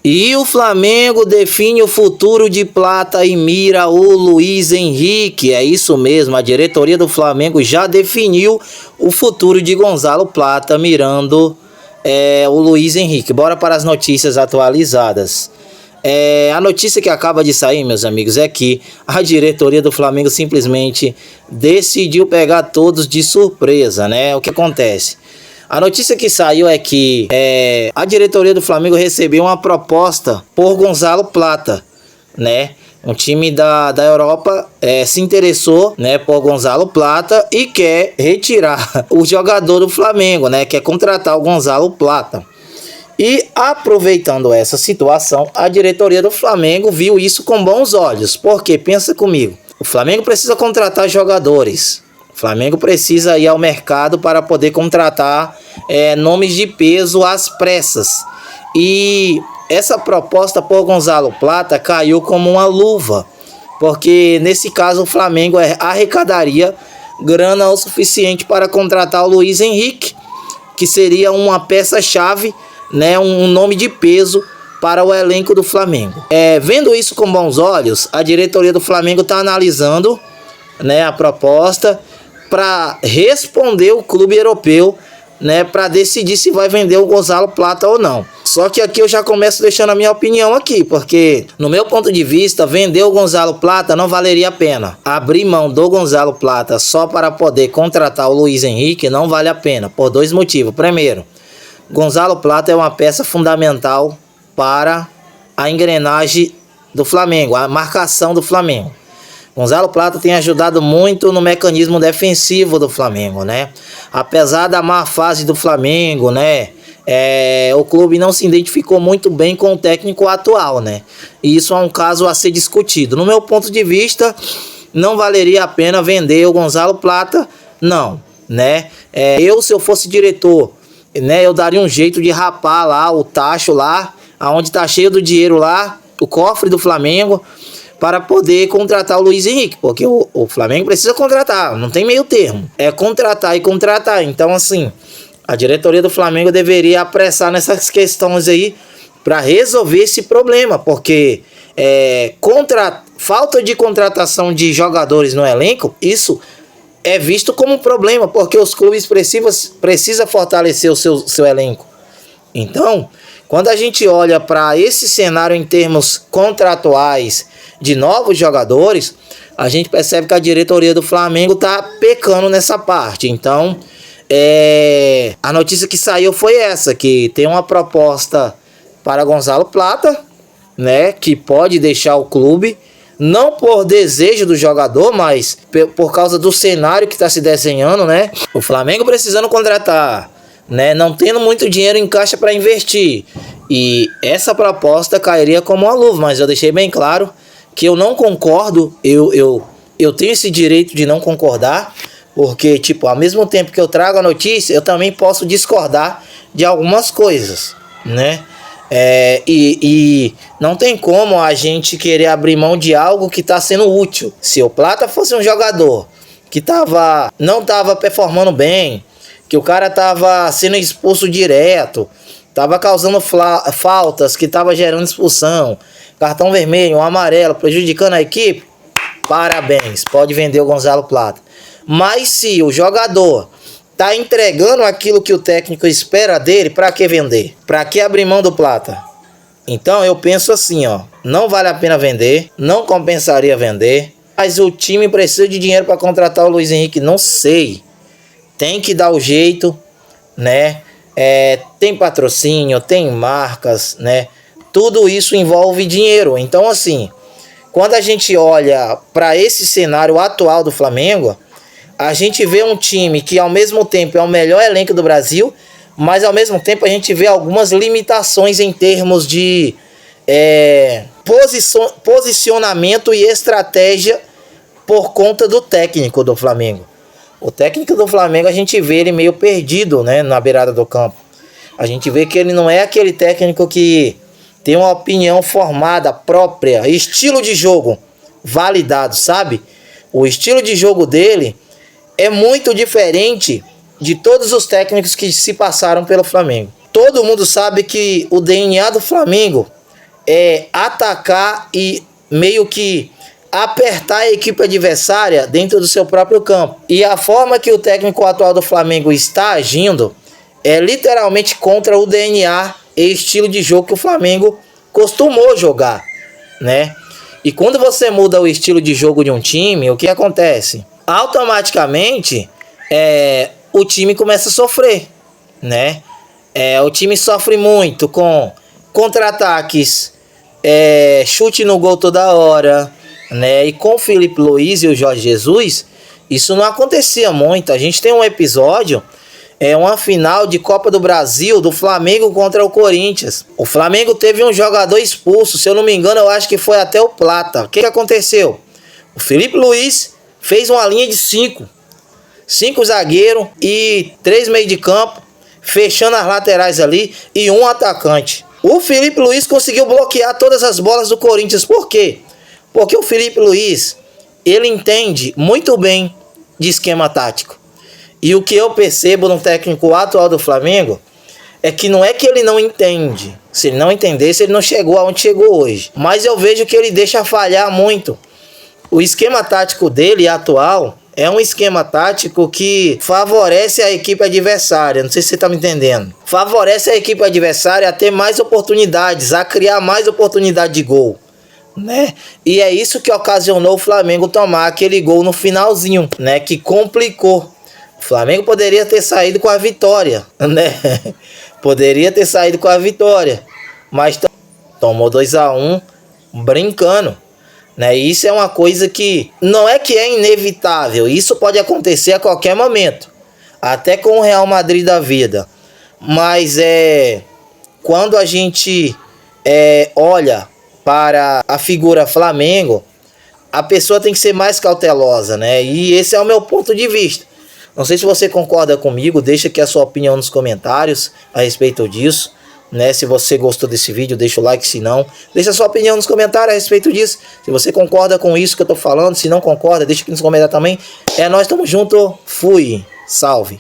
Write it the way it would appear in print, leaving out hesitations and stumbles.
E o Flamengo define o futuro de Plata e mira o Luiz Henrique. É isso mesmo, a diretoria do Flamengo já definiu o futuro de Gonzalo Plata, mirando o Luiz Henrique. Bora para as notícias atualizadas. A notícia que acaba de sair, meus amigos, é que a diretoria do Flamengo simplesmente decidiu pegar todos de surpresa, né? O que acontece? A notícia que saiu é que a diretoria do Flamengo recebeu uma proposta por Gonzalo Plata, né? Um time da Europa se interessou, né, por Gonzalo Plata e quer retirar o jogador do Flamengo, né? Quer contratar o Gonzalo Plata. E aproveitando essa situação, a diretoria do Flamengo viu isso com bons olhos. Porque, pensa comigo, o Flamengo precisa contratar jogadores. O Flamengo precisa ir ao mercado para poder contratar nomes de peso às pressas. E essa proposta por Gonzalo Plata caiu como uma luva. Porque nesse caso o Flamengo arrecadaria grana o suficiente para contratar o Luiz Henrique, que seria uma peça-chave, né, um nome de peso para o elenco do Flamengo. Vendo isso com bons olhos, a diretoria do Flamengo está analisando, né, a proposta para responder o clube europeu, né, para decidir se vai vender o Gonzalo Plata ou não. Só que aqui eu já começo deixando a minha opinião aqui, porque no meu ponto de vista, vender o Gonzalo Plata não valeria a pena. Abrir mão do Gonzalo Plata só para poder contratar o Luiz Henrique não vale a pena, por dois motivos. Primeiro, Gonzalo Plata é uma peça fundamental para a engrenagem do Flamengo, a marcação do Flamengo. Gonzalo Plata tem ajudado muito no mecanismo defensivo do Flamengo, né? Apesar da má fase do Flamengo, né? O clube não se identificou muito bem com o técnico atual, né? E isso é um caso a ser discutido. No meu ponto de vista, não valeria a pena vender o Gonzalo Plata, não, né? Se eu fosse diretor, né, eu daria um jeito de rapar lá o tacho lá, aonde tá cheio do dinheiro lá, o cofre do Flamengo, para poder contratar o Luiz Henrique, porque o Flamengo precisa contratar, não tem meio termo, é contratar e contratar. Então assim, a diretoria do Flamengo deveria apressar nessas questões aí para resolver esse problema, porque falta de contratação de jogadores no elenco, isso é visto como um problema, porque os clubes precisam fortalecer o seu elenco. Então, quando a gente olha para esse cenário em termos contratuais de novos jogadores, a gente percebe que a diretoria do Flamengo está pecando nessa parte. Então, a notícia que saiu foi essa, que tem uma proposta para Gonzalo Plata, né, que pode deixar o clube, não por desejo do jogador, mas por causa do cenário que está se desenhando, né? O Flamengo precisando contratar, né? Não tendo muito dinheiro em caixa para investir. E essa proposta cairia como uma luva, mas eu deixei bem claro que eu não concordo. Eu tenho esse direito de não concordar, porque, tipo, ao mesmo tempo que eu trago a notícia, eu também posso discordar de algumas coisas, né? E não tem como a gente querer abrir mão de algo que está sendo útil. Se o Plata fosse um jogador que não estava performando bem, que o cara estava sendo expulso direto, estava causando faltas, que estava gerando expulsão, cartão vermelho, um amarelo, prejudicando a equipe, parabéns, pode vender o Gonzalo Plata. Mas se o jogador tá entregando aquilo que o técnico espera dele, para que vender? Para que abrir mão do Plata? Então eu penso assim, ó, não vale a pena vender, não compensaria vender, mas o time precisa de dinheiro para contratar o Luiz Henrique, não sei. Tem que dar o jeito, né? Tem patrocínio, tem marcas, né? Tudo isso envolve dinheiro. Então assim, quando a gente olha para esse cenário atual do Flamengo, a gente vê um time que ao mesmo tempo é o melhor elenco do Brasil, mas ao mesmo tempo a gente vê algumas limitações em termos de posicionamento e estratégia por conta do técnico do Flamengo. O técnico do Flamengo a gente vê ele meio perdido, né, na beirada do campo. A gente vê que ele não é aquele técnico que tem uma opinião formada própria, estilo de jogo validado, sabe? O estilo de jogo dele é muito diferente de todos os técnicos que se passaram pelo Flamengo. Todo mundo sabe que o DNA do Flamengo atacar e meio que apertar a equipe adversária dentro do seu próprio campo. E a forma que o técnico atual do Flamengo está agindo é literalmente contra o DNA e estilo de jogo que o Flamengo costumou jogar, né? E quando você muda o estilo de jogo de um time, o que acontece? Automaticamente, o time começa a sofrer, né? O time sofre muito com contra-ataques, chute no gol toda hora, né? E com o Felipe Luiz e o Jorge Jesus, isso não acontecia muito. A gente tem um episódio, uma final de Copa do Brasil do Flamengo contra o Corinthians. O Flamengo teve um jogador expulso, se eu não me engano, eu acho que foi até o Plata. O que aconteceu? O Felipe Luiz fez uma linha de 5 zagueiros e 3 meio de campo, fechando as laterais ali e um atacante. O Felipe Luiz conseguiu bloquear todas as bolas do Corinthians. Por quê? Porque o Felipe Luiz, ele entende muito bem de esquema tático. E o que eu percebo no técnico atual do Flamengo é que não é que ele não entende. Se ele não entendesse, ele não chegou aonde chegou hoje. Mas eu vejo que ele deixa falhar muito. O esquema tático dele atual é um esquema tático que favorece a equipe adversária. Não sei se você está me entendendo. Favorece a equipe adversária a ter mais oportunidades, a criar mais oportunidade de gol, né? E é isso que ocasionou o Flamengo tomar aquele gol no finalzinho, né? Que complicou. O Flamengo poderia ter saído com a vitória, né? Poderia ter saído com a vitória, mas tomou 2-1 brincando, né? E isso é uma coisa que não é que é inevitável. Isso pode acontecer a qualquer momento, até com o Real Madrid da vida. Mas quando a gente olha para a figura Flamengo, a pessoa tem que ser mais cautelosa, né? E esse é o meu ponto de vista. Não sei se você concorda comigo, deixa aqui a sua opinião nos comentários a respeito disso, né? Se você gostou desse vídeo, deixa o like, se não, deixa a sua opinião nos comentários a respeito disso. Se você concorda com isso que eu tô falando, se não concorda, deixa aqui nos comentários também. Nós estamos juntos, fui, salve.